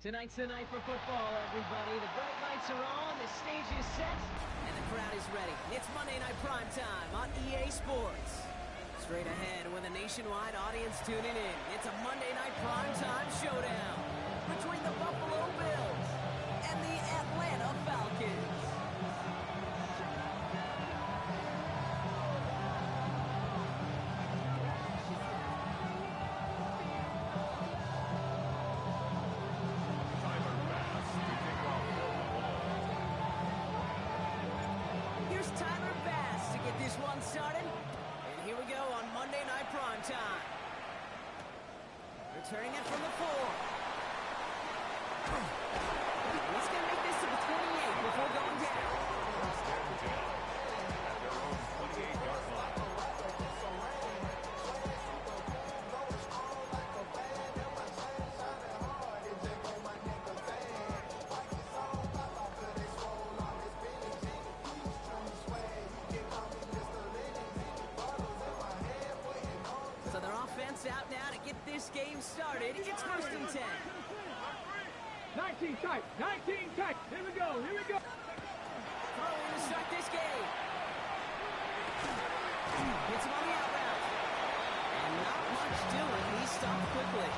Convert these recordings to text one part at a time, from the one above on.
Tonight's the night for football, everybody. The bright lights are on, the stage is set, and the crowd is ready. It's Monday Night Primetime on EA Sports. Straight ahead with a nationwide audience tuning in, it's a Monday Night Primetime showdown between the Buffalo Bills and the Atlanta Falcons. This one started, and here we go on Monday Night Primetime. Returning it from the 4. He's going to make this to the 28 before going down. At their own 28-yard line. So their offense out now to get this game started. It's 1st and 10. 19 tight, 19 tight. Here we go, here we go. Throwing to start this game. Hits him on the out route. And not much doing. He's stopped quickly.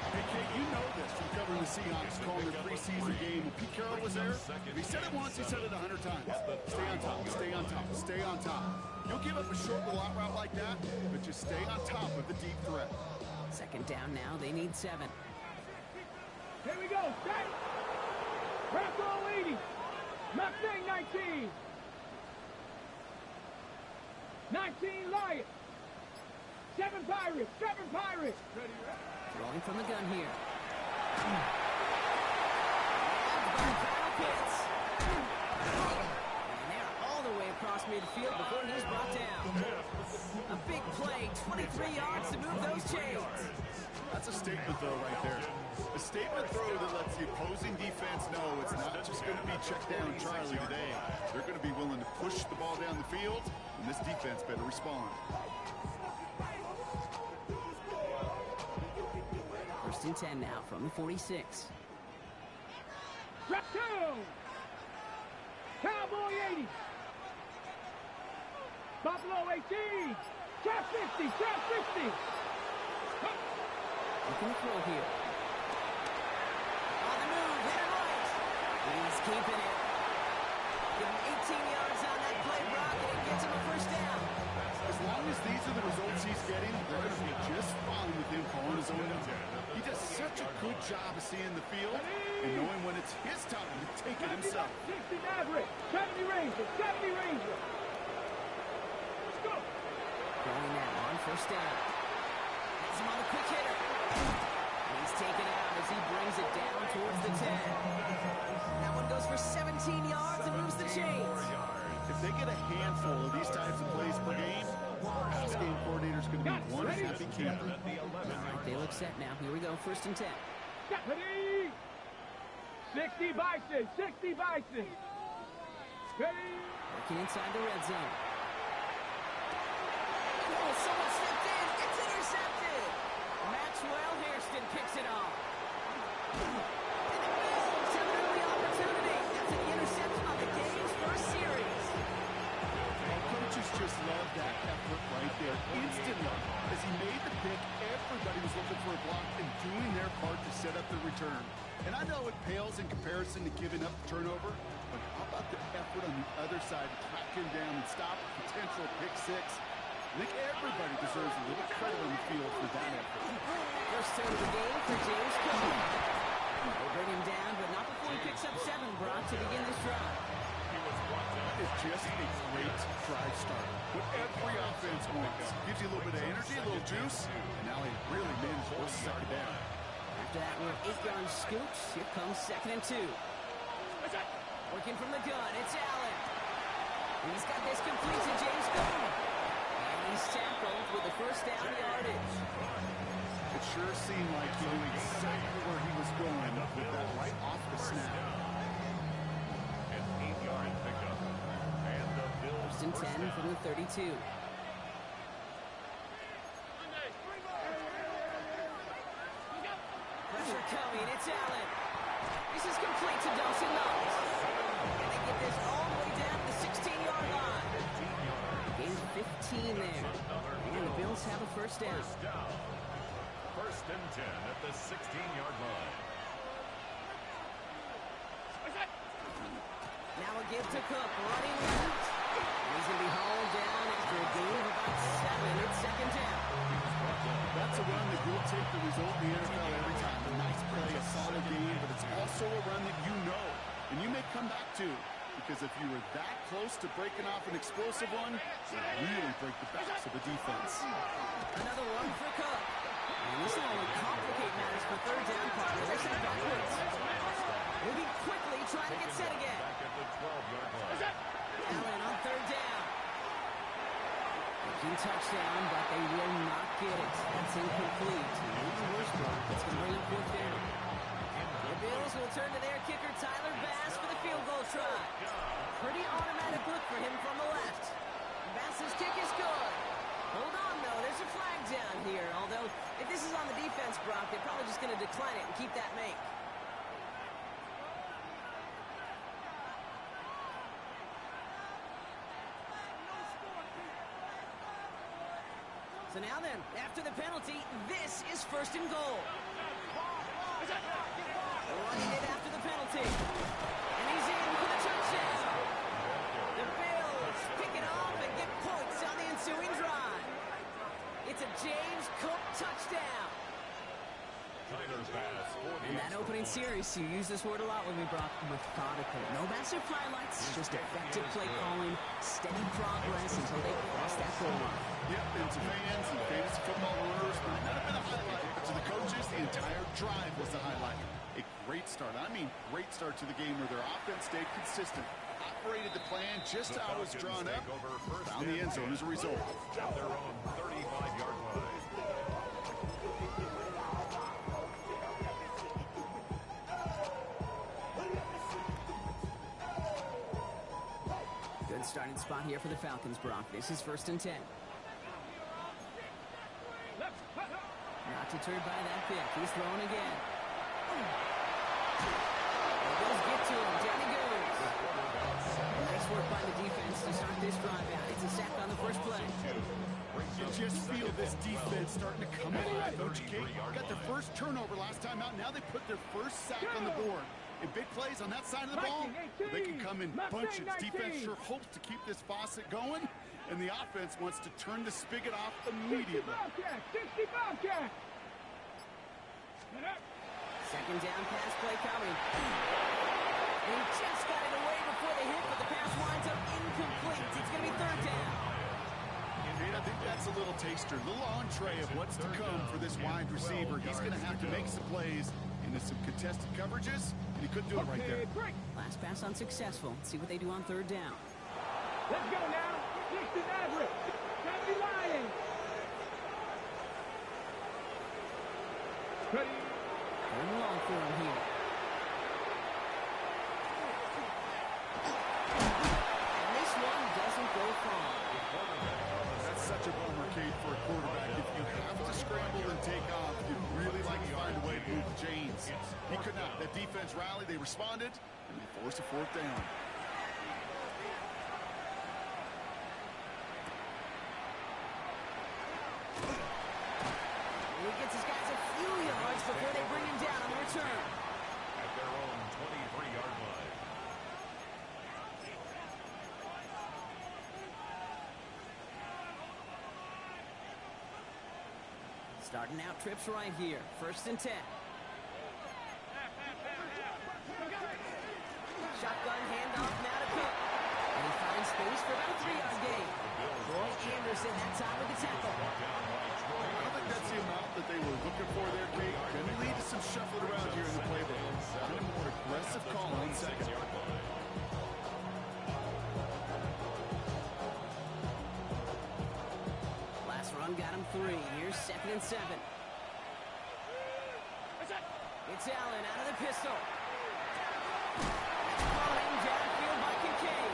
Hey, Kate, you know this from covering the Seahawks, calling their preseason game. When Pete Carroll was there, if he said it once, he said it 100 times. Stay on top, stay on top, stay on top. You'll give up a short little out route like that, but just stay on top of the deep threat. 2nd down now. They need 7. Here we go. Set. Wrap roll 80. Mustang 19. 19 Lion. 7 Pirates. 7 Pirates. Throwing from the gun here. Across midfield before he's brought down. A big play, 23 yards to move those chains. That's a statement throw right there. A statement throw that lets the opposing defense know it's not just going to be check down Charlie today. They're going to be willing to push the ball down the field, and this defense better respond. 1st and 10 now from the 46. Drop down. Cowboy 80. Buffalo 18. Trap 50. Trap 50. Looking to throw here. On the move. Hit it right. He's keeping it. Give him 18 yards on that play, Brock, and it gets him a 1st down. As long as these are the results he's getting, they're going to be just fine with him calling his own number. He does such a good job of seeing the field and knowing when it's his time to take it himself. 60 Maverick. 70 Ranger. 70 Ranger. Going now on 1st down. Has him on the quick hitter. He's taken out as he brings it down towards the 10. That one goes for 17 yards and moves the chains. If they get a handful of these types of plays per game, this game coordinator's going to be one happy camper. Right, they look set now. Here we go, 1st and 10. Ready? 60 Bison. 60 Bison. Ready? Working inside the red zone. Someone stepped in. It's intercepted. Maxwell Hairston picks it off. And the Bills have an early opportunity. That's an interception on the game's first series. Well, coaches just love that effort right there. Instantly, as he made the pick, everybody was looking for a block and doing their part to set up the return. And I know it pales in comparison to giving up the turnover, but how about the effort on the other side to track him down and stop a potential pick 6? I think everybody deserves a little credit on the field for that effort. 1st turn of the game for James Cook. They bring him down, but not before he picks up 7, Brock, to begin this drive. That is just a great drive start. What every offense wants. Gives you a little bit of energy, a little juice, and now he really managed to suck it down. After that, we're 8-yard scoops. Here comes 2nd and 2. Working from the gun, it's Allen. He's got this complete to James Cook. He's tackled with the 1st down yardage. It sure seemed like he knew exactly where he was going with that right off the snap. An 8-yard pickup. And the Bills 1st and 10 from the 32. Pressure coming, it's out. first down. First down. First and 10 at the 16-yard line. Now a give to Cook, running left. And he's going to be hauled down after a gain of about 7. It's second down. That's a run that will take the result in the NFL every time. A nice play, a solid game, but it's also a run that you know and you may come back to, because if you were that close to breaking off an explosive one, it really break the backs of the defense. Another one for Cook. And this will only complicate matters for third down partner. They're set backwards. Moving quickly, trying to get set again. Back at the 12-yard line. Allen on third down. Making touchdown, but they will not get it. That's incomplete. Even worse, it's going to bring up fourth down. The Bills will turn to their kicker, Tyler Bass, for the field goal try. Pretty automatic look for him from the left. Bass's kick is good. Hold on, though. There's a flag down here. Although, if this is on the defense, Brock, they're probably just going to decline it and keep that make. So now then, after the penalty, this is first and goal. Running it after the penalty. And he's in for the touchdown. The Bills pick it off and get points on the ensuing drive. It's a James Cook touchdown. In that opening series, you use this word a lot with me, Brock. Methodical. No massive highlights, just effective play calling, steady progress until they cross that goal line. Yep, and to fans and fantasy football owners, might not have been a highlight, but to the coaches, the entire drive was the highlight. A great start. I mean, great start to the game where their offense stayed consistent, operated the plan just how it was drawn up, found the end zone as a result. At their own 35-yard line. Good starting spot here for the Falcons, Brock. This is first and 10. Not deterred by that pick. He's throwing again. The Bills get to him. Down he goes. Nice work by the defense to start this drive out. It's a sack on the first play. You just feel this defense starting to come alive, don't you, Kate? Got their first turnover last time out. Now they put their first sack on the board. And big plays on that side of the ball, they can come in bunches. Defense sure hopes to keep this faucet going, and the offense wants to turn the spigot off immediately. 60 Bobcat! Second down pass play coming. And he just got it away before the hit, but the pass winds up incomplete. It's going to be third down. And I think that's a little taster, a little entree of what's to come for this wide receiver. He's going to have to make some plays into some contested coverages, and he couldn't do it right there. Last pass unsuccessful. Let's see what they do on third down. Let's go now. 60 Nazareth. 70 Lions. Ready. Going long for him here. And this one doesn't go far. That's such a bummer, Kate, for a quarterback. If you have to scramble and take off, you'd really like to find a way to move the chains. He could not. That defense rallied, they responded, and they forced a fourth down. He gets his guys a few yards before they bring him down on the return. At their own 23-yard line. Starting out trips right here. First and 10. Shotgun handoff now to Cook. And he finds space for about a 3-yard gain. Roy Anderson that time with the tackle. I don't think that's the amount that they were looking for there, Kate. Going to lead to some shuffling around here in the playbook. On a more aggressive call on second. Last run got him 3. Here's second and 7. It's Allen out of the pistol. Running downfield by Kincaid.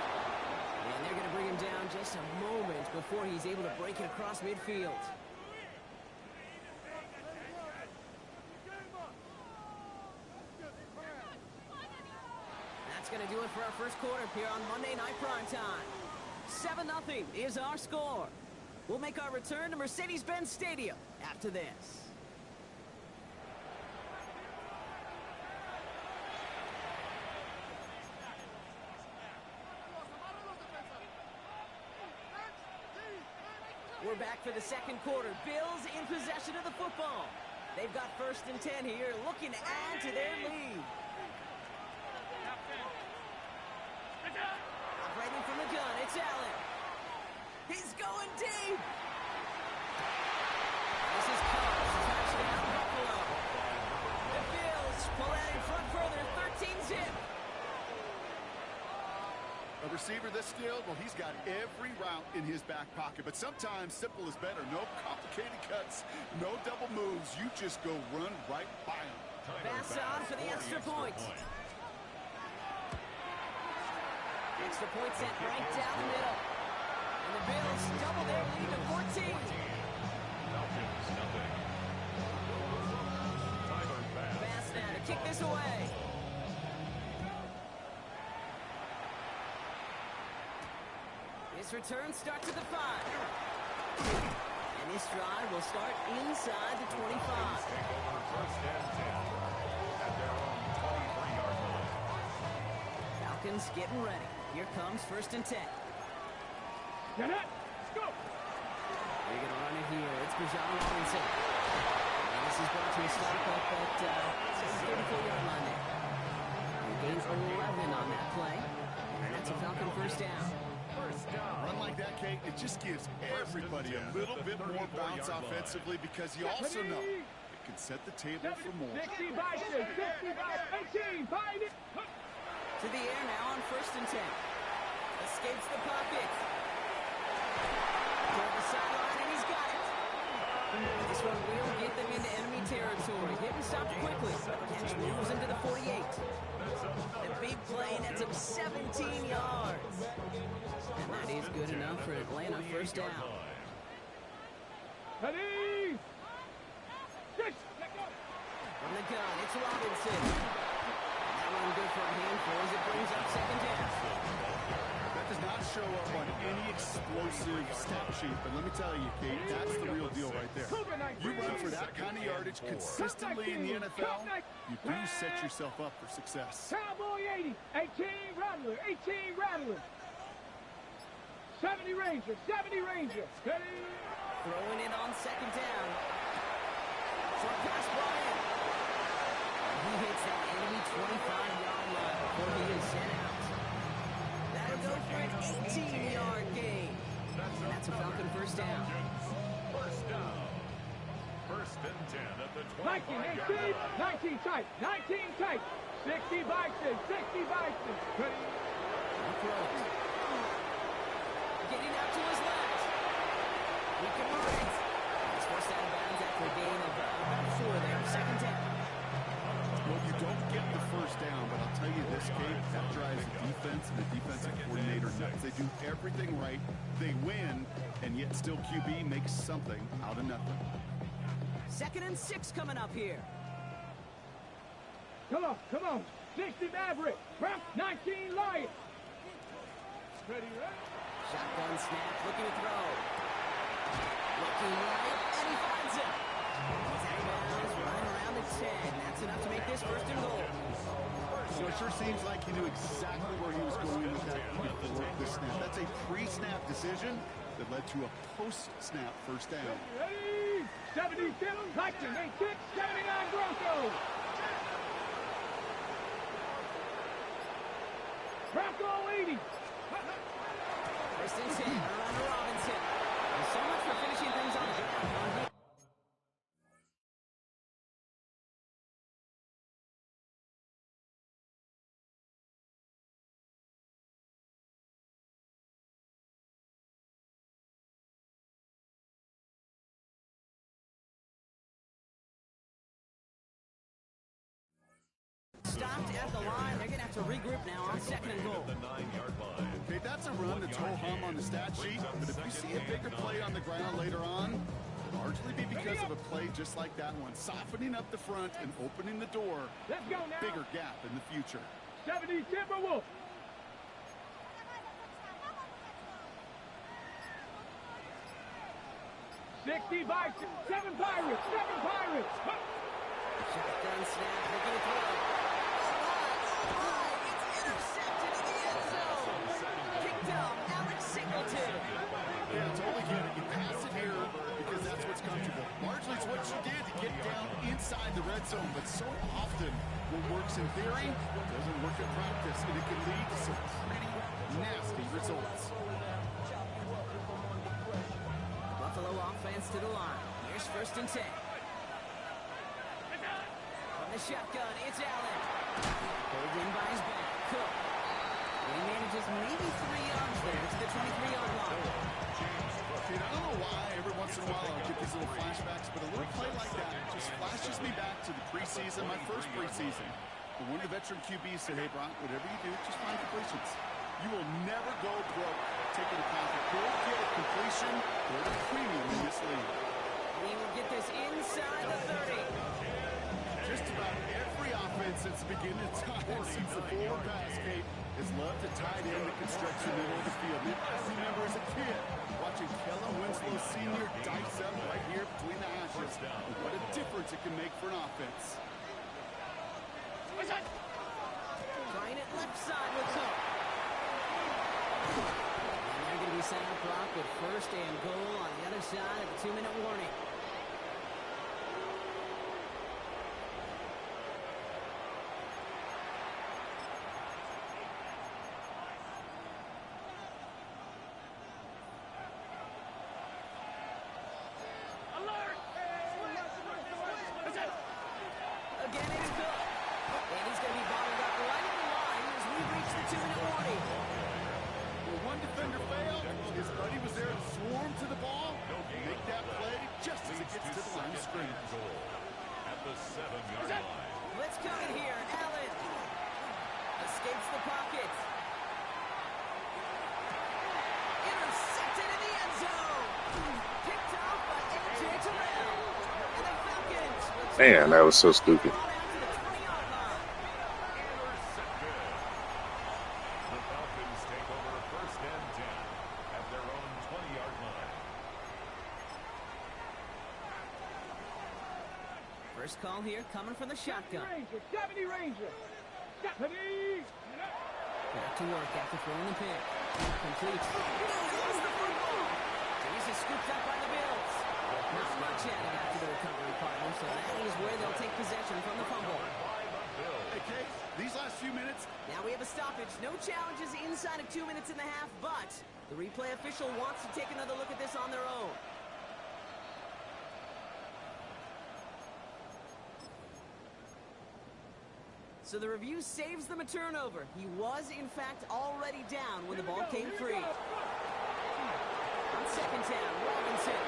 And they're going to bring him down just a moment before he's able to break it across midfield. That's going to do it for our first quarter here on Monday Night Primetime. 7-0 is our score. We'll make our return to Mercedes-Benz Stadium after this. We're back for the second quarter. Bills in possession of the football. They've got 1st and 10 here, looking to add to their lead. Operating from the gun, it's Allen. He's going deep. This is Cubs. Touchdown, Buffalo. The Bills pull out in front further, 13-zip. A receiver this skilled, well, he's got every route in his back pocket. But sometimes simple is better. No complicated cuts, no double moves. You just go run right by him. Pass on for the extra point. Extra point set right down the middle. And the Bills double their lead to 14. Falcons, nothing. Tyler Bass. Bass now to kick this away. This return starts at the 5. And this drive will start inside the 25. First and 10 at their own 23-yard line. Falcons getting ready. Here comes 1st and 10. Get it. Let's go. They're going to run it here. It's Bijan Robinson. And this is brought to a stop up at 34-yard line there. He gains 11 on that play. And that's a Falcon 1st down. Run like that, Kate, it just gives everybody a little bit more bounce offensively because you also know it can set the table for more. 60 by 6, 60 by 18, find it. To the air now on 1st and 10. Escapes the pocket. Toward the sideline, and he's got it. This one will get them into enemy territory. Hit and stop quickly. Catch moves into the 48. A big play nets him 17 yards. And that is good enough for Atlanta 1st down. Ready. Six. From the gun, it's Robinson. That one good for a handful as it brings up 2nd down. That does not show up on any explosive stat sheet, but let me tell you, Kate, that's the real deal right there. You run for that kind of yardage consistently in the NFL, you do set yourself up for success. Cowboy 80, 18 Rattler, 18 Rattler. 70 Ranger, 70 Ranger. Ready. Throwing it on 2nd down. Short pass brought in. He hits that enemy 25-yard line before he is sent out. That'll go for an 18-yard gain. And that's a Falcon 1st down. 1st down. 1st and 10 at the 19, 25-yard 18, line. 19 tight, 19 tight. 60 Bison, 60 Bison. Ready. Getting out to his left. He can run it. He's forced out of bounds after a gain of about 4 there. 2nd down. Well, you don't get the 1st down, but I'll tell you this, Kate, that drives the defense and the defensive coordinator nuts. They do everything right. They win, and yet still QB makes something out of nothing. 2nd and 6 coming up here. Come on, come on. 60 Maverick. Prep 19 Lion. Ready, ready. Shotgun snap, looking to throw. Looking right, and he finds it. He's out of bounds, running around the 10. That's enough to make this 1st and goal. So it sure seems like he knew exactly where he was going with that before the snap. That's a pre-snap decision that led to a post-snap 1st down. Ready. 77 Viking, 86, 79 Broncos. Bronco 80. 1st and 10, around to Robinson. And so much for finishing things on the ground. Stopped at the line. They're going to have to regroup now on 2nd and goal. The 9-yard line. Okay, that's a run that's ho-hum on the stat sheet, but if you see a bigger play on the ground later on, it'll largely be because of a play just like that one, softening up the front and opening the door. Let's go now. Bigger gap in the future. 70 Timberwolf. 60 by 7 Pirates. 7 Pirates. Shotgun snap, looking to throw. High, it's intercepted in the end zone. Picked up, Alex Singleton. Yeah, totally get it. You pass it here because that's what's comfortable. Largely it's what you did to get down inside the red zone, but so often what works in theory doesn't work in practice, and it can lead to some pretty nasty results. Buffalo offense to the line. Here's 1st and 10. From the shotgun, it's Allen. Pulled in by his back. Cook. He manages maybe 3 yards there to the 23-yard line. Dude, I don't know why every once in a while I'll get these little flashbacks, but a little play like that just flashes me back to the preseason, my first preseason. When one of the veteran QBs said, hey, Brock, whatever you do, just find completions. You will never go broke taking a pocket. Go get a completion or a premium in this league. And he will get this inside the 30. Just about every offense since the beginning of time, since the forward pass, Kate, has loved a tight end that can stretch the middle of the field. And I remember as a kid watching Kellen Winslow Sr. dice up right here between the hashes. And what a difference it can make for an offense. Trying it left side with Cook. And they're going to be set up, Brock, with 1st and goal on the other side of the 2-minute warning. Again, it's Cook. And he's going to be bottled up right in the line as we reach the 2-minute warning. Well, one defender failed. His buddy was there to swarm to the ball. Make that play just as it gets to the line of scrimmage. At the 7-yard line. Let's come in here. Allen escapes the pocket. Intercepted in the end zone. Picked off by A.J. Terrell. And the Falcons. Man, that was so stupid. Ball out to the 20-yard line. Intercepted. The Falcons take over 1st and 10 at their own 20-yard line. First call here coming from the shotgun. 70 Ranger. 70. Back to work after throwing the pick. Complete. Lost the football. He's scooped up by the Bills. Not much added after the recovery, partner, so that is where they'll take possession from the fumble. Hey, Kate, these last few minutes, Now we have a stoppage. No challenges inside of 2 minutes and a half, but the replay official wants to take another look at this on their own. So the review saves them a turnover. He was, in fact, already down when the ball came free. On 2nd down, Robinson.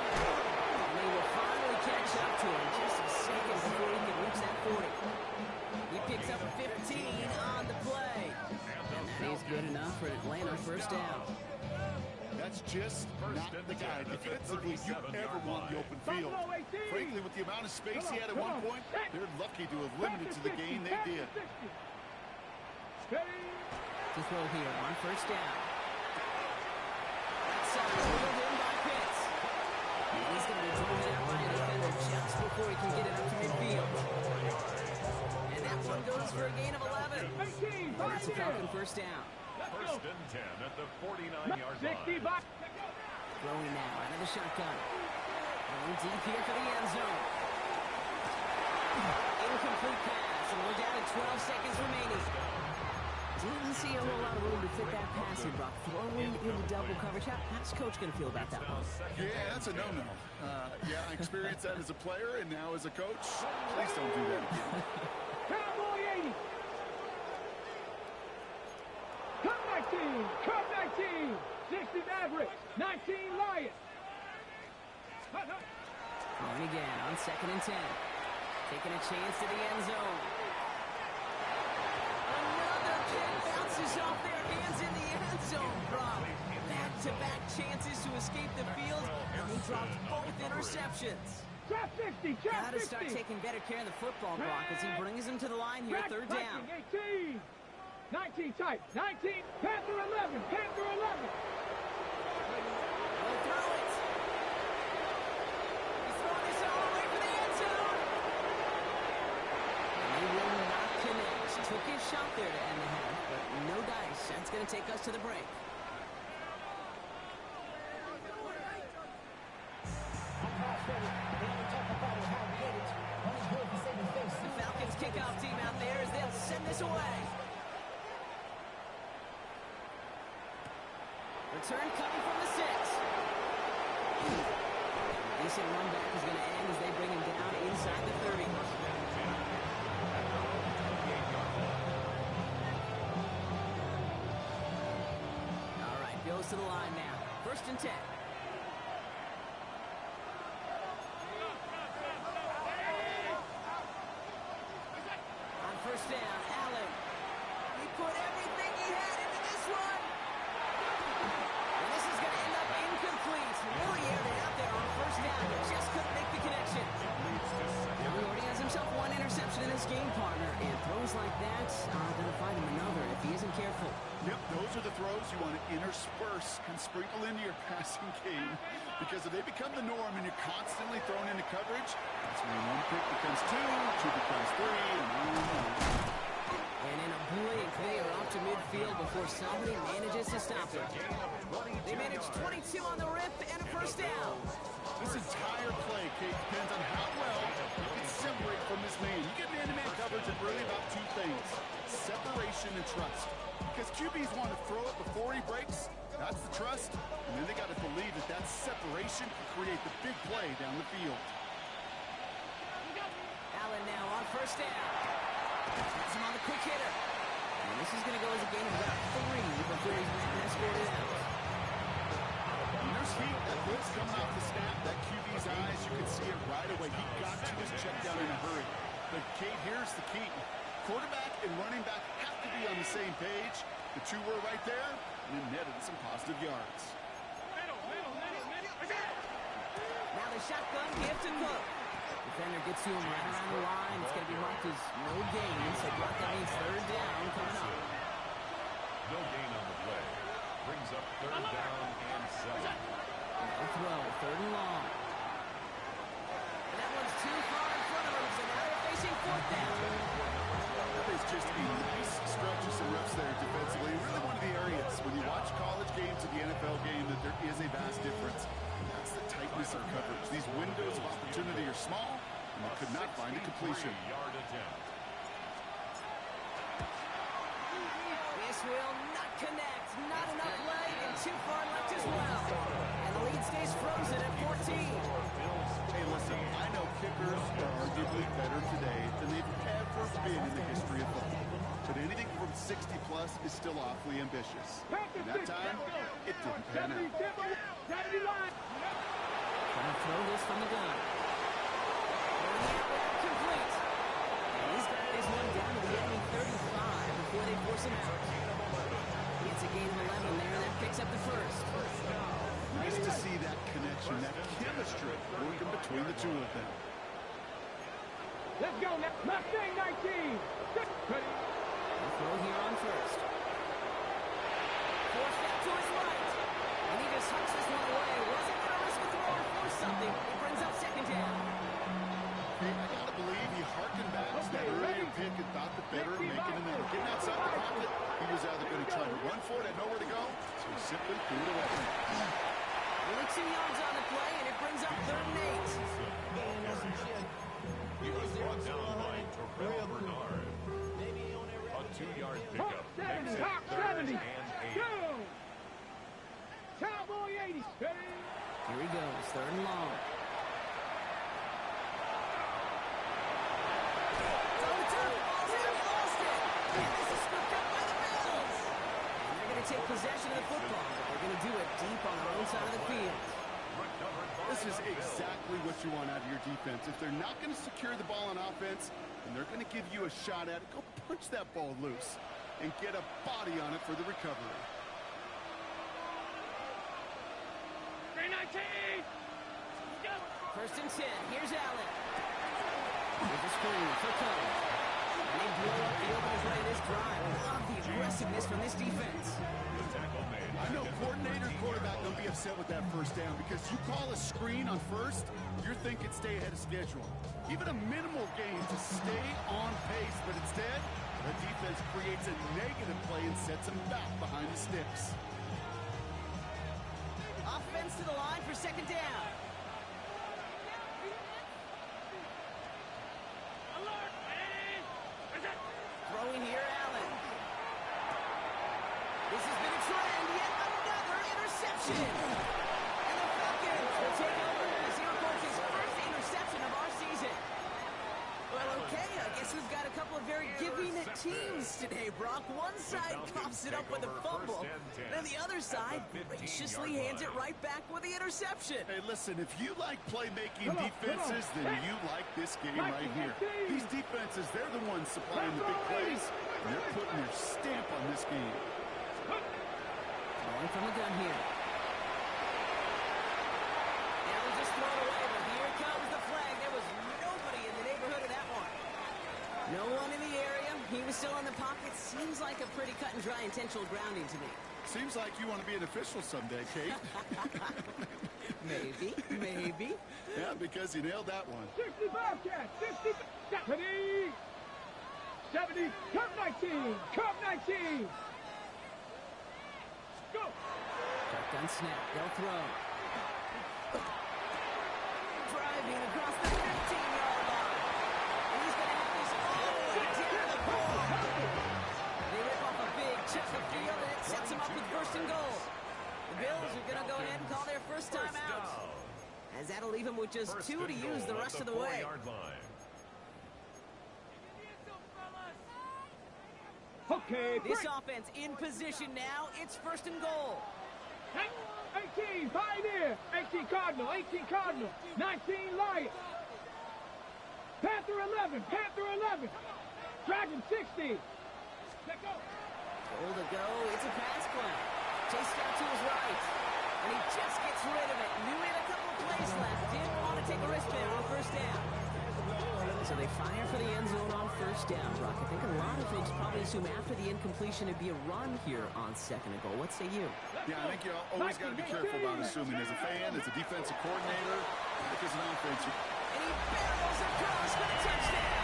And they will finally catch up to him just a second before he can reach that 40. He picks up 15 on the play. And that is good enough for an Atlanta 1st down. that's just not the guy defensively you ever want in the open field. Frankly, with the amount of space he had at one point, they're lucky to have limited to the gain they did. To throw here on 1st down. Outside, pulled in by Pitts. And he's going to be driven out by a defender just before he can get it up to midfield. And that one goes for a gain of 11. That's a Falcon 1st down. 1st and 10 at the 49-yard line. Throwing now out of the shotgun. Going deep here for the end zone. Incomplete pass, and we're down to 12 seconds remaining. Didn't see a whole lot of room to fit that pass in, Brock. Throwing into double coverage. How's Coach going to feel about that one? Yeah, that's a no-no. Yeah, I experienced that as a player and now as a coach. Please don't do that again. Cowboy 80. Come 19. Come 19. 60 Mavericks. 19 Lions. Going again on 2nd and 10. Taking a chance to the end zone. Another kick bounces off their hands in the end zone, Brock. Back-to-back chances to escape the field, and he dropped both interceptions. Trap 60. Trap 60. Got to start taking better care of the football, Brock, as he brings him to the line here, 3rd down. 18. 19 tight. 19. Panther 11. Panther 11. We'll throw it. good shot there to end the half, but no dice. That's going to take us to the break. The Falcons kickoff team out there as they'll send this away. Return coming from the 6. Decent run back is going to end as they bring him down inside the 30. All right, goes to the line now. 1st and 10. On 1st down, Allen. He put everything he had into this one. And this is going to end up incomplete. Really aired it out there on 1st down. Just couldn't make the connection. Now he already has himself one interception in this game, partner. And throws like that are going to find him another if he isn't careful. Yep, those are the throws you want to intersperse and sprinkle into your passing game. Because if they become the norm and you're constantly thrown into coverage, that's when 1 pick becomes 2, 2 becomes 3, and on. And in a blink, they are off to midfield before somebody manages to stop it. They manage 22 on the rip and a 1st down. This entire play, Kate, depends on how well you can separate from this man. You get man-to-man coverage in really about 2 things: separation and trust. Because QBs want to throw it before he breaks. That's the trust. And then they got to believe that that separation can create the big play down the field. Allen now on 1st down. Puts him on the quick hitter. And this is going to go as a gain of about 3 before he's escorted out. And there's heat. That blitz coming off the snap. That QB's eyes, you can see it right away. He got to his check down in a hurry. But Kate, here's the key. Quarterback and running back have to be on the same page. The 2 were right there, and it netted some positive yards. Now the shotgun give to Cook. Defender gets to him right around the line. It's going to be marked as no gain, so block that means 3rd down coming up. No gain on the play. Brings up 3rd down and 7. No throw, 3rd and long. And that one's too far in front of him, so now they're facing 4th down. There's just a nice stretch of some reps there defensively. Really one of the areas when you watch college games to the NFL game that there is a vast difference. That's the tightness of coverage. These windows of opportunity are small, and they could not find a completion. Yard attempt. This will not connect. Not enough leg and too far left as well. And the lead stays frozen at 14. Hey, listen, I know kickers are arguably better today than they've ever been in the history of football. But anything from 60 plus is still awfully ambitious. And that time, it didn't pan out. Trying to throw this from the gun. Complete. And he's got this one down to the enemy 35 before they force him out. It's a gain of 11 there, and that picks up the 1st. Nice to see that connection, that chemistry working between the 2 of them. Let's go now. Mustang 19. Ready. Throw here on 1st. Forced out to his right. And he just hucks this one away. Wasn't going to risk a throw or force something. It brings up 2nd down. I gotta believe he harkened back to that earlier pick and thought the better of making another. Getting outside the pocket, he was either going to try to run for it, had nowhere to go, so he simply threw it away. Only 2 yards on the play, and it brings up 3rd and 8. He was brought down by Terrell Bernard. A 2-yard pickup makes it 3rd and 8. Cowboy 80. Here he goes, 3rd and long. Take possession of the football, but they're going to do it deep on their own side of the field. This is exactly what you want out of your defense. If they're not going to secure the ball on offense, then they're going to give you a shot at it. Go punch that ball loose and get a body on it for the recovery. 319. 1st and 10. Here's Allen. Here's a screen for Cook. And they blow up the opening play of this drive. Love the aggressiveness from this defense. I know coordinator, quarterback don't be upset with that 1st down because you call a screen on 1st, you're thinking stay ahead of schedule. Even a minimal gain to stay on pace, but instead, The defense creates a negative play and sets him back behind the sticks. Offense to the line for second down. Throwing here, Allen. This has been a trend. Yet another interception. And the Falcons will take over as he records his first interception of our season. Well, okay, I guess we've got a couple of very giving teams today, Brock. One side coughs it up with a fumble, and the other side graciously hands it right back with the interception. Hey, listen, if you like playmaking defenses, then you like this game right here. These defenses, they're the ones supplying the big plays, and they're putting their stamp on this game. Throwing from the gun here. Now we just throw it away, but here comes the flag. There was nobody in the neighborhood of that one. No one in the area. He was still in the pocket. Seems like a pretty cut and dry intentional grounding to me. Seems like you want to be an official someday, Kate. Maybe. Yeah, because you nailed that one. 60 Bobcats, 60, 70, 70, Cup 19, Cup 19. Go. Shotgun snap. They'll throw. Driving across the 15-yard line. And he's going to have this all the way down the board. They rip off a big chunk of field, and it sets them up with first and goal. The Bills are going to go ahead and call their first time out. As that'll leave them with just two to use the rest of the way. Okay, This offense in position now. It's first and goal. 18, Pioneer, 18 Cardinal, 18 Cardinal, 19 Lion. Panther 11, Panther 11. Dragon 60. Let go. Goal to go. It's a pass play. Chased out to his right. And he just gets rid of it. Knew he had a couple of plays left. Didn't want to take a risk there on first down. So they fire for the end zone on first down, Brock. I think a lot of folks probably assume after the incompletion it'd be a run here on second and goal. What say you? Yeah, I think you always got to be careful about assuming. As a fan, as a defensive coordinator, because an offense. And he barrels across for the touchdown.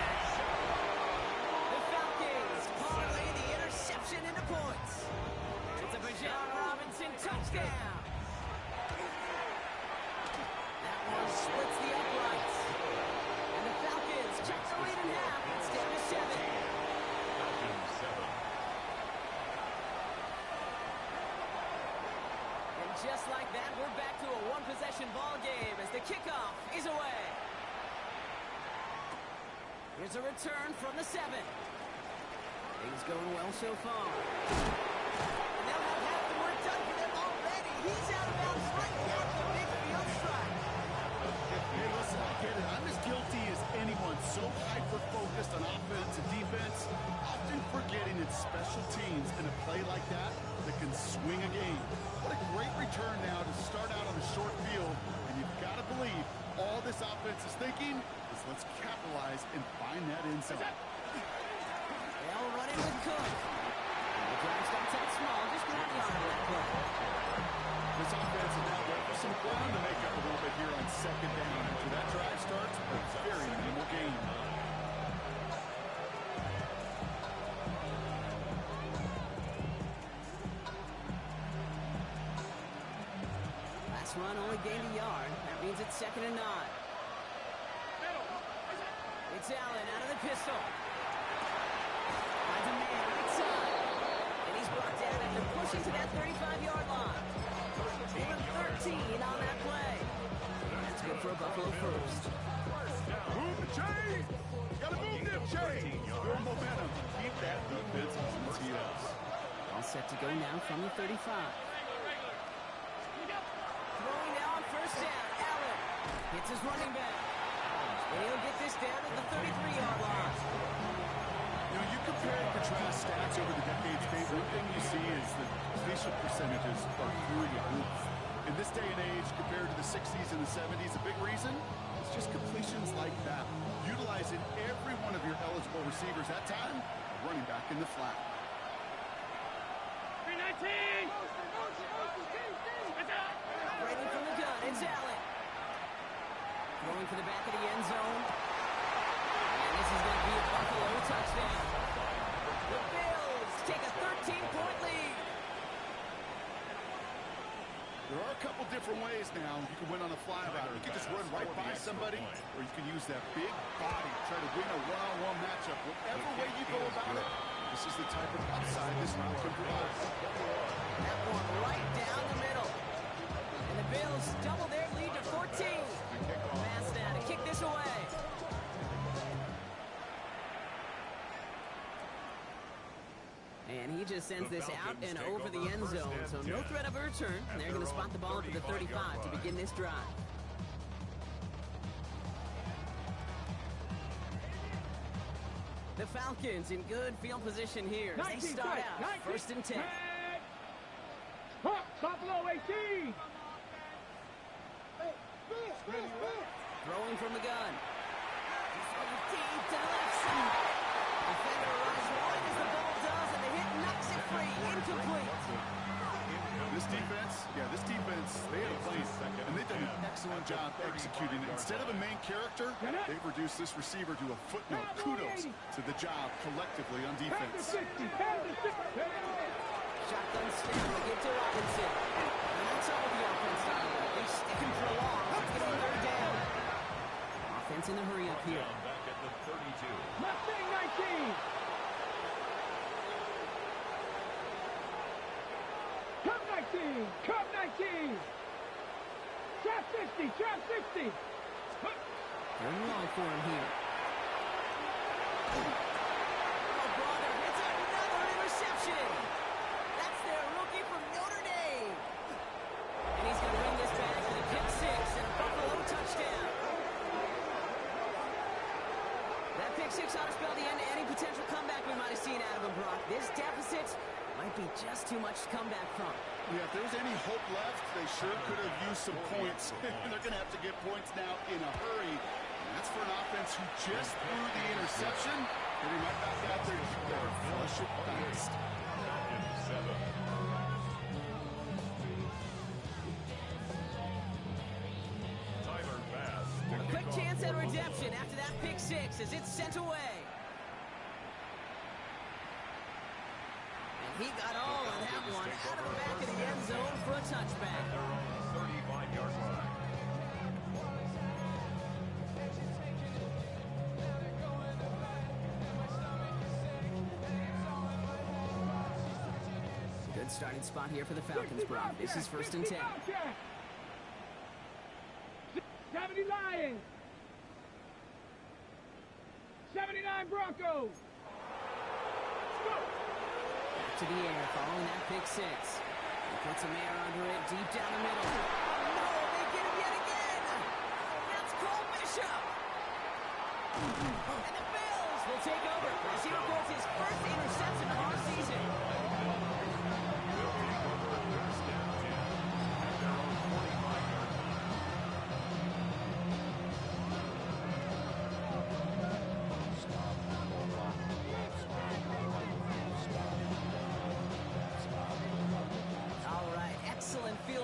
The Falcons parlay the interception into points. It's a Bijan Robinson touchdown. That one splits the uprights. And the Falcons check the lead in half. It's down to 7. And just like that, we're back to a one-possession ball game as the kickoff is away. Here's a return from the 7. Things going well so far. And they'll have half the work done for them already. He's out of bounds right at the midfield strike. Hey, listen, I get it. I'm as guilty as anyone. So hyper-focused on offense and defense, often forgetting it's special teams in a play like that that can swing a game. What a great return now to start out on a short field, and you've got to believe all this offense is thinking is let's capitalize and find that inside. They'll run in with Cook. The drive starts out small, just 1 yard on that play. This offense is now ready for some ground to make up a little bit here on second down. After that drive starts, a very minimal gain. Last run only gained a yard. That means it's 2nd and 9. It's Allen out of the pistol. Finds a man right side. And he's brought down after pushing to that 35-yard line. Even 13 on that play. That's good for a Buffalo first. Move the chain! Gotta move them chains! Build momentum. Keep that defense on its heels. All set to go now from the 35. Throwing now on first down. Allen hits his running back. And he'll get this down to the 33-yard line. You know, you compare and contrast stats over the decades, Dave. One thing you see is that completion percentages are through the roof. In this day and age, compared to the 60s and the 70s, a big reason is just completions like that. Utilizing every one of your eligible receivers. That time, a running back in the flat. 319! Ready from the gun, it's Allen. Throwing for the back of the end zone. And this is going to be a Buffalo touchdown. The Bills take a 13-point lead. There are a couple different ways now. You can win on a fly route. You can just run right by somebody, or you can use that big body, try to win a one-on-one matchup. Whatever way you go about it, this is the type of upside this route can provide. That one right down the middle. And the Bills double their lead to 14. Pass now to kick this away. And he just sends this out and over the end zone, so no threat of a return. They're going to spot the ball up at the 35 to begin this drive. The Falcons in good field position here as they start out first and 10. Buffalo 18. Throwing from the gun. He's throwing deep to the left side. Defender arrives right as the ball does, and the hit knocks it free. Incomplete. This defense, they had a plan, and they've done an excellent job executing it. Instead of a main character, they've reduced this receiver to a footnote. Kudos to the job collectively on defense. Shotgun snap to get to Robinson. And that's all the offense style. They stick him for a long. Let's get on third down. Offense in the hurry up here. Back at the 32. Mustang 19. Cup 19. Cup 19. Trap 60. Trap 60. Very long for him here. Oh, brother, it's another interception. That's their rookie from Notre Dame. And he's going to bring this back to the pick six and a Buffalo touchdown. That pick six ought to spell the end to any potential comeback we might have seen out of him, Brock. This deficit might be just too much to come back from. Yeah, if there was any hope left, they sure could have used some points. They're going to have to get points now in a hurry. And that's for an offense who just threw the interception. Getting right back out there to better flush it fast. A quick chance at redemption after that pick six as it's sent away. And he got all of that one out of the back of the end zone for a touchback. Their own 35-yard line. Good starting spot here for the Falcons, Brock. This is first and 10. 70 Lions. 79 Broncos. Back to the air, following that pick six. He puts some air under it, deep down the middle. Oh, no, they get him yet again. That's Cole Bishop. And the Bills will take over as he records his first interception of our season.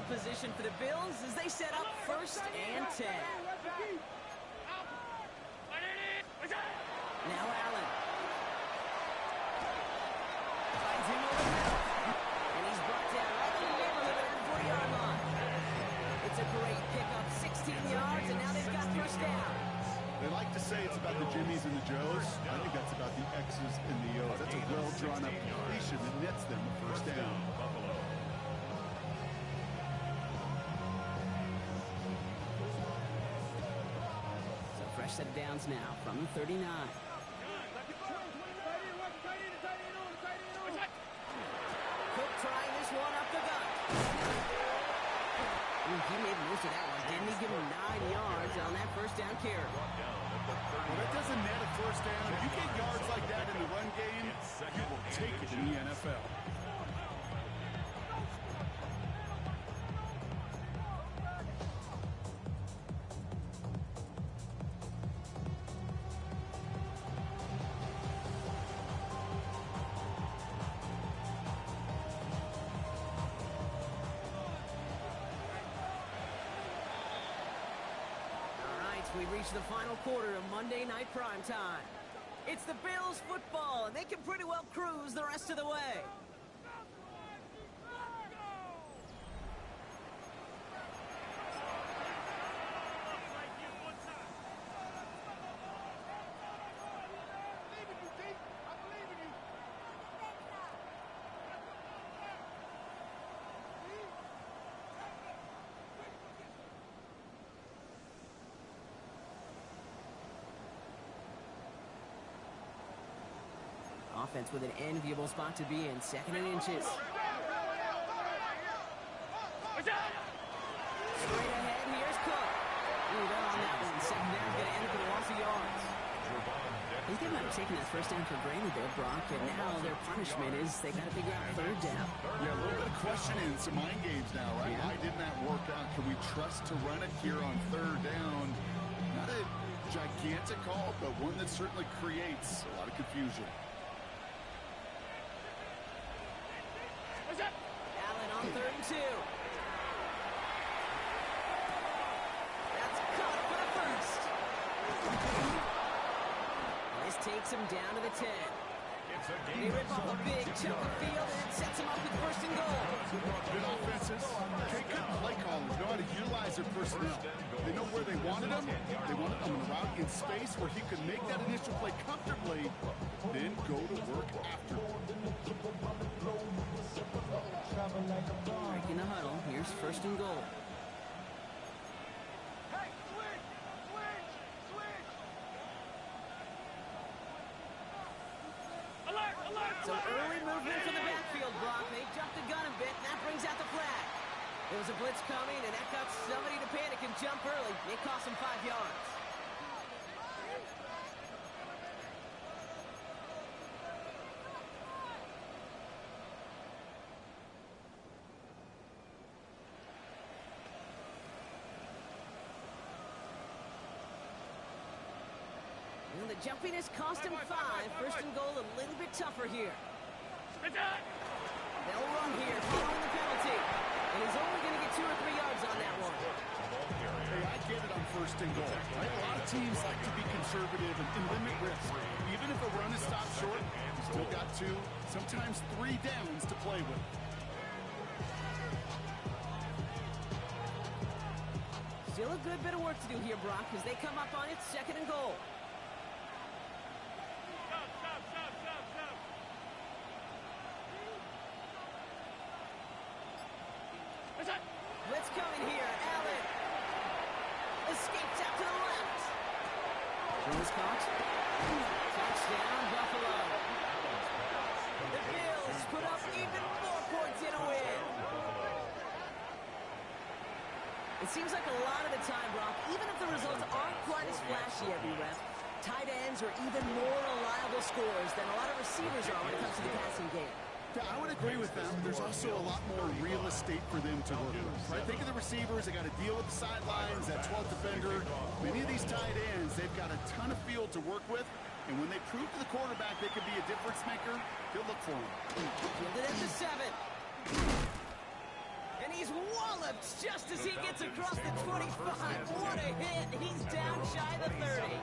Position for the Bills as they set up first and 10. Now Allen. Finds him over the middle. And he's brought down right in the neighborhood of the 40-yard line. It's a great pickup, 16 yards, and now they've got first down. They like to say it's about the Jimmies and the Joes. I think that's about the X's and the O's. That's a well-drawn-up completion that nets them a first down. Fresh set of downs now from the 39. Cook trying this one up the gut. He made most of that one, didn't he? Give him 9 yards on that first down carry. Well, that doesn't net a first down. If you get yards like that in the run game, you will take it in the NFL. We reach the final quarter of Monday Night Primetime. It's the Bills football, and they can pretty well cruise the rest of the way. Offense with an enviable spot to be in, 2nd and inches. Straight ahead, here's Cook. Ooh, they're on that one. Secondary's going to end up with a loss of yards. I think they might have taken that first down for granted there, Brock, and now their punishment is they got to figure out 3rd down. Yeah, a little bit of questioning, some mind games now, right? Yeah. Why didn't that work out? Can we trust to run it here on 3rd down? Not a gigantic call, but one that certainly creates a lot of confusion. Allen on 3rd and 2. That's caught for the first. This takes him down to the 10. They rip off a big chunk of field, and it sets him up with 1st and goal. Good offenses. Okay, good play callers know how to utilize their personnel. They know where they wanted them. They wanted them on the route in space where he could make that initial play comfortably, then go to work after. Breaking the huddle. Here's 1st and goal. So early movement from the backfield, Brock. They jumped the gun a bit, and that brings out the flag. There was a blitz coming, and that got somebody to panic and jump early. It cost them 5 yards. And the jumpiness cost him 5. 1st and goal, a little bit tougher here. They'll run here, following the penalty. And he's only going to get 2 or 3 yards on that one. Hey, I get it on 1st and goal. Right? A lot of teams like to be conservative and limit risk. Even if a run is stopped short, you still got 2, sometimes 3 downs to play with. Still a good bit of work to do here, Brock, as they come up on it, 2nd and goal. Blitz coming here. Allen escapes out to the left. Jones caught. Touchdown, Buffalo. The Bills put up even more points in a win. It seems like a lot of the time, Brock, even if the results aren't quite as flashy every rep, tight ends are even more reliable scorers than a lot of receivers are when it comes to the passing game. Yeah, I would agree with them. There's also a lot more real estate for them to work with. Right? Think of the receivers. They got to deal with the sidelines, that 12th defender. Many of these tight ends, they've got a ton of field to work with. And when they prove to the quarterback they can be a difference maker, he'll look for him. Fielded at the 7. And he's walloped just as he gets across the 25. What a hit. He's down shy of the 30.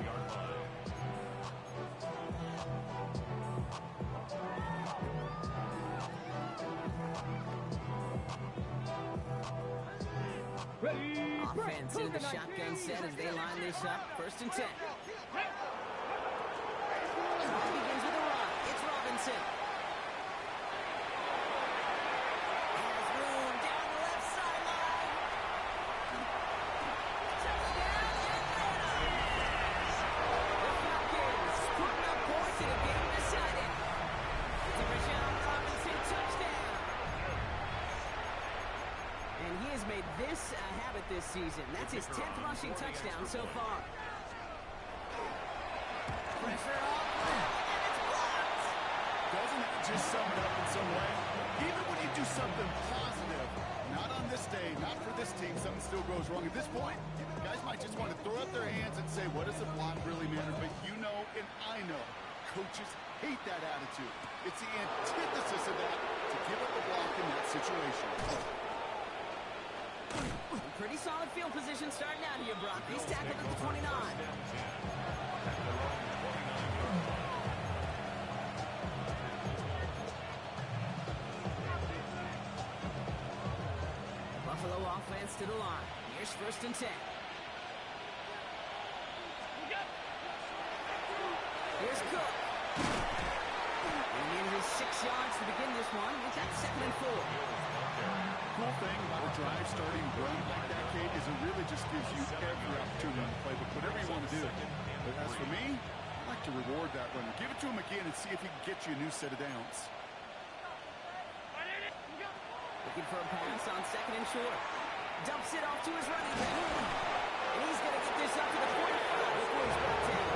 Offense in the shotgun set as they line this up. 1st and 10. Begins with a run. It's Robinson. Has room down the left sideline. Touchdown, Atlanta! The Falcons putting up points in a game decided. It's a Rashawn Robinson touchdown. And he has made this a habit this season. That's his 10th rushing touchdown so far. Pressure off, and it's blocked. Doesn't that just sum it up in some way? Even when you do something positive, not on this day, not for this team, something still goes wrong. At this point, guys might just want to throw up their hands and say, what does the block really matter? But you know and I know, coaches hate that attitude. It's the antithesis of that to give up a block in that situation. Pretty solid field position starting out here, Brock. He's tackled at the 29. offense to the line. Here's 1st and 10. Here's Cook. And in his 6 yards to begin this one. It's at 2nd and 4. Cool thing about a drive starting run like that, Kate, is it really just gives you every opportunity to play with whatever you want to do. But as for me, I like to reward that runner. Give it to him again and see if he can get you a new set of downs. Looking for a pass on 2nd and short. Dumps it off to his running back. And he's going to get this up to the 45 before he's brought down.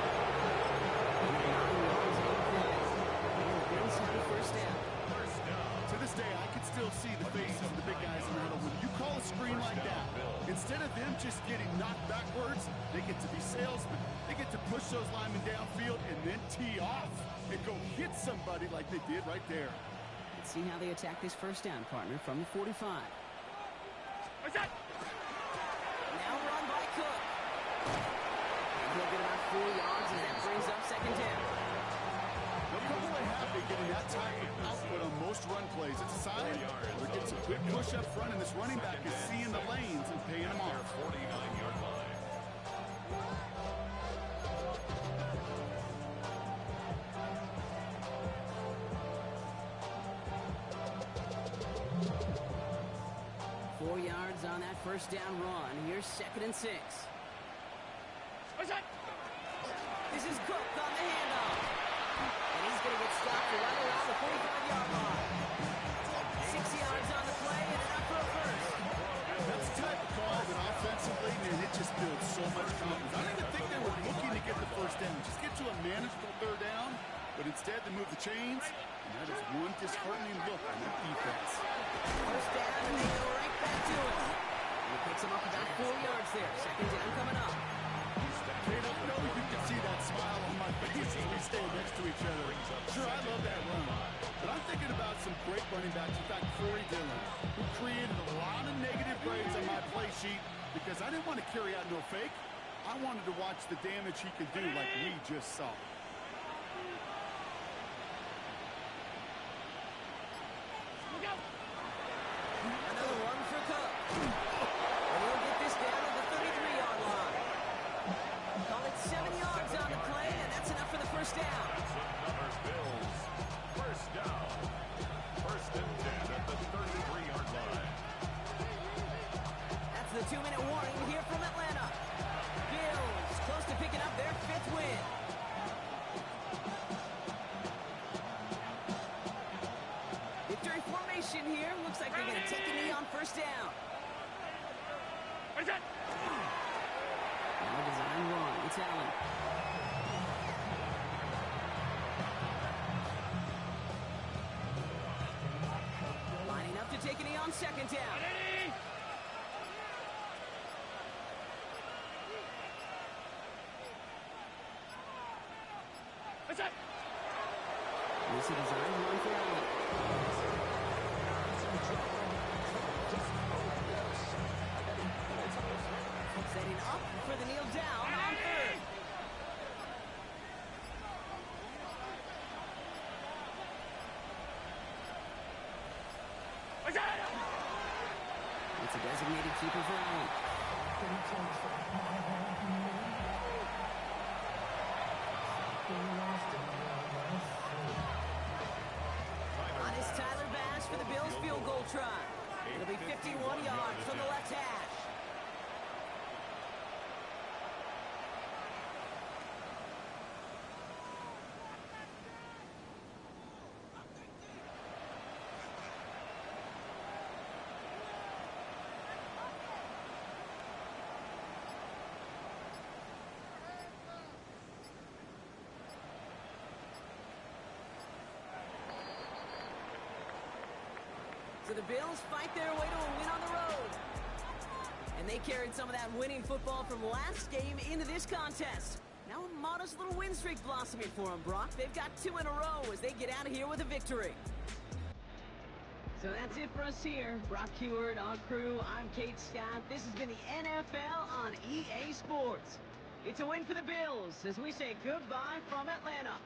9 yards on the play. And the Bills have a 1st down. To this day, I can still see the faces of the big guys in the huddle. When you call a screen like that, instead of them just getting knocked backwards, they get to be salesmen. They get to push those linemen downfield and then tee off and go hit somebody like they did right there. Let's see how they attack this 1st down, partner, from the 45. What's that? Now run by Cook. And he'll get about 4 yards as that brings up 2nd down. They'll come away happy getting that type of output on most run plays. It's a sign they're getting some good push up front, and this running back is seeing the lanes and paying them off. 49-yard line. On that 1st down run. Here's 2nd and 6. What's that? This is Cook on the handoff. And he's going to get stopped right around the 45-yard line. 6 yards on the play and enough for a 1st. That's the type of call that offensively, man, it just builds so much confidence. I don't even think they were looking to get the 1st down. Just get to a manageable 3rd down, but instead they move the chains, and that is one disheartening look on that defense. 1st down, and they go right back to it. He picks him up about 4 yards there. 2nd down coming up. Kate, I know you can see that smile on my face as we stand next to each other. Sure, I love that run. But I'm thinking about some great running backs. In fact, Corey Dillon, who created a lot of negative grades on my play sheet because I didn't want to carry out no fake. I wanted to watch the damage he could do like we just saw. Another run for Cook. And he'll get this down at the 33-yard line. Call it 7 yards on the play, and that's enough for the 1st down. Another Bills 1st down. 1st and 10 at the 33-yard line. That's the 2-minute warning here from Atlanta. Bills close to picking up their 5th win. Victory formation here. Looks like they're going to take a knee on 1st down. What's that? Now a design run. It's Allen. Lining up to take a knee on 2nd down. Ready? What's that? This is a design run for Allen. Setting up for the kneel down on 3rd. What's that? It's a designated keeper for Allen. On is Tyler Bass for the Bills field goal try. It'll be 51 yards from the left hash. So the Bills fight their way to a win on the road. And they carried some of that winning football from last game into this contest. Now a modest little win streak blossoming for them, Brock. They've got 2 in a row as they get out of here with a victory. So that's it for us here. Brock Heward, our crew, I'm Kate Scott. This has been the NFL on EA Sports. It's a win for the Bills as we say goodbye from Atlanta.